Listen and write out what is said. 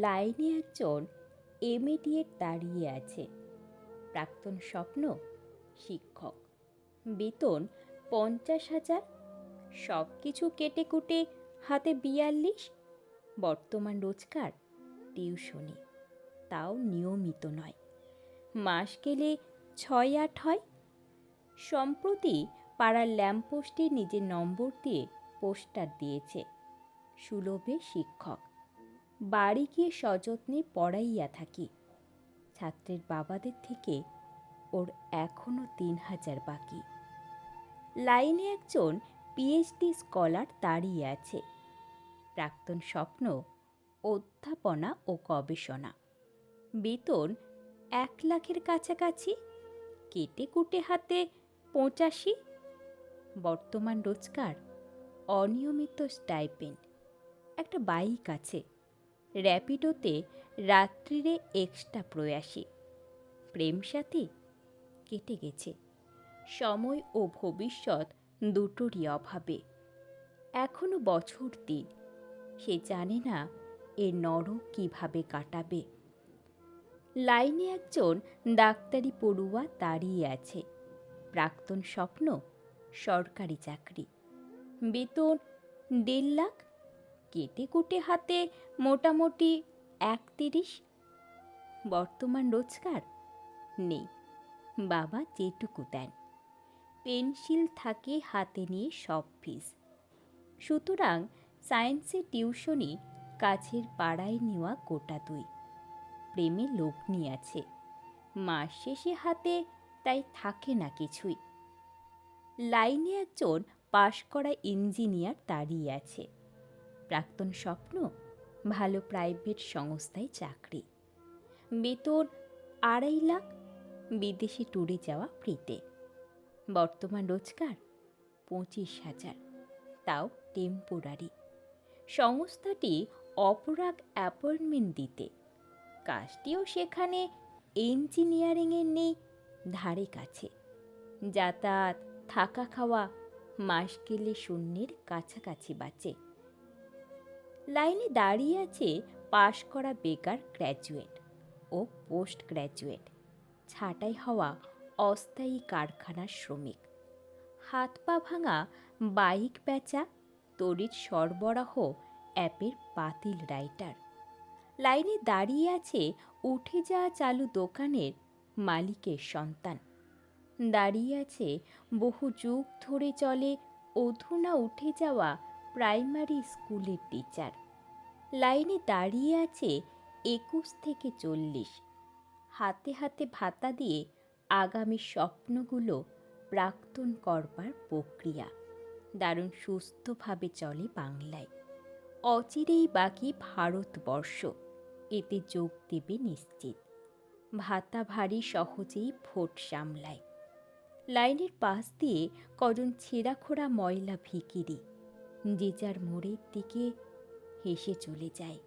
লাইনে একজন ইমিডিয়েট দাঁড়িয়ে আছে। প্রাক্তন স্বপ্ন শিক্ষক, বেতন 50,000, সব কিছু কেটে কুটে হাতে 42। বর্তমান রোজগার টিউশনি, তাও নিয়মিত নয়, মাস গেলে 6-8 হয়। সম্প্রতি পাড়ার ল্যাম্পপোস্টে নিজের নম্বর দিয়ে পোস্টার দিয়েছে, সুলভে শিক্ষক, বাড়ি গিয়ে সযত্নে পড়াইয়া থাকি। ছাত্রের বাবাদের থেকে ওর এখনো 3,000 বাকি। লাইনে একজন পিএইচডি স্কলার দাঁড়িয়ে আছে। প্রাক্তন স্বপ্ন অধ্যাপনা ও গবেষণা, বেতন 1,00,000-এর কাছাকাছি, কেটে কুটে হাতে 85। বর্তমান রোজগার অনিয়মিত স্টাইপেন্ড, একটা বাইক আছে, র্যাপিডোতে রাত্রিরে এক্সট্রা প্রয়াসী। প্রেম সাথী কেটে গেছে, সময় ও ভবিষ্যৎ দুটোরই অভাবে। এখনো বছর 3, সে জানে না এর নরক কিভাবে কাটাবে। লাইনে একজন ডাক্তারি পড়ুয়া দাঁড়িয়ে আছে। প্রাক্তন স্বপ্ন সরকারি চাকরি, বেতন 1.5 লাখ, কেটে কুটে হাতে মোটামুটি 31। বর্তমান রোজগার নেই, বাবা যেটুকু দেন, পেন্সিল থাকে হাতে নিয়ে সব ফিস। সুতরাং সায়েন্সে টিউশনি কাছের পাড়ায় নেওয়া গোটা 2। প্রেমে লগ্নি আছে, মাস শেষে হাতে তাই থাকে না কিছুই। লাইনে একজন পাশ করা ইঞ্জিনিয়ার দাঁড়িয়ে আছে। প্রাক্তন স্বপ্ন ভালো প্রাইভেট সংস্থায় চাকরি, বেতন 2.5 লাখ, বিদেশে ট্যুরে যাওয়া ফ্রিতে। বর্তমান রোজগার 25,000, তাও টেম্পোরারি। সংস্থাটি অপরাগ অ্যাপয়েন্টমেন্ট দিতে, কাজটিও সেখানে ইঞ্জিনিয়ারিংয়ের নেই ধারে কাছে। যাতায়াত থাকা খাওয়া মাস গেলে শূন্যের কাছাকাছি বাঁচে। লাইনে দাঁড়িয়ে আছে পাশ করা বেকার গ্র্যাজুয়েট ও পোস্ট গ্র্যাজুয়েট, ছাঁটাই হওয়া অস্থায়ী কারখানার শ্রমিক, হাত পা ভাঙা বাইক বেচা তড়িৎ সরবরাহ অ্যাপের বাতিল রাইটার। লাইনে দাঁড়িয়ে আছে উঠে যাওয়া চালু দোকানের মালিকের সন্তান। দাঁড়িয়ে আছে বহু যুগ ধরে চলে অধুনা উঠে যাওয়া প্রাইমারি স্কুলের টিচার। লাইনে দাঁড়িয়ে আছে 21 থেকে 40, হাতে হাতে ভাতা দিয়ে আগামী স্বপ্নগুলো প্রাক্তন করবার প্রক্রিয়া। দারুণ সুস্থভাবে চলে বাংলায়, অচিরেই বাকি ভারতবর্ষ এতে যোগ দেবে নিশ্চিত। ভাতা ভারী সহজেই ভোট সামলায়। লাইনের পাশ দিয়ে কজন ছেঁড়াখোড়া ময়লা ভিখিরি যে যার মোড়ের দিকে হেসে চলে যায়।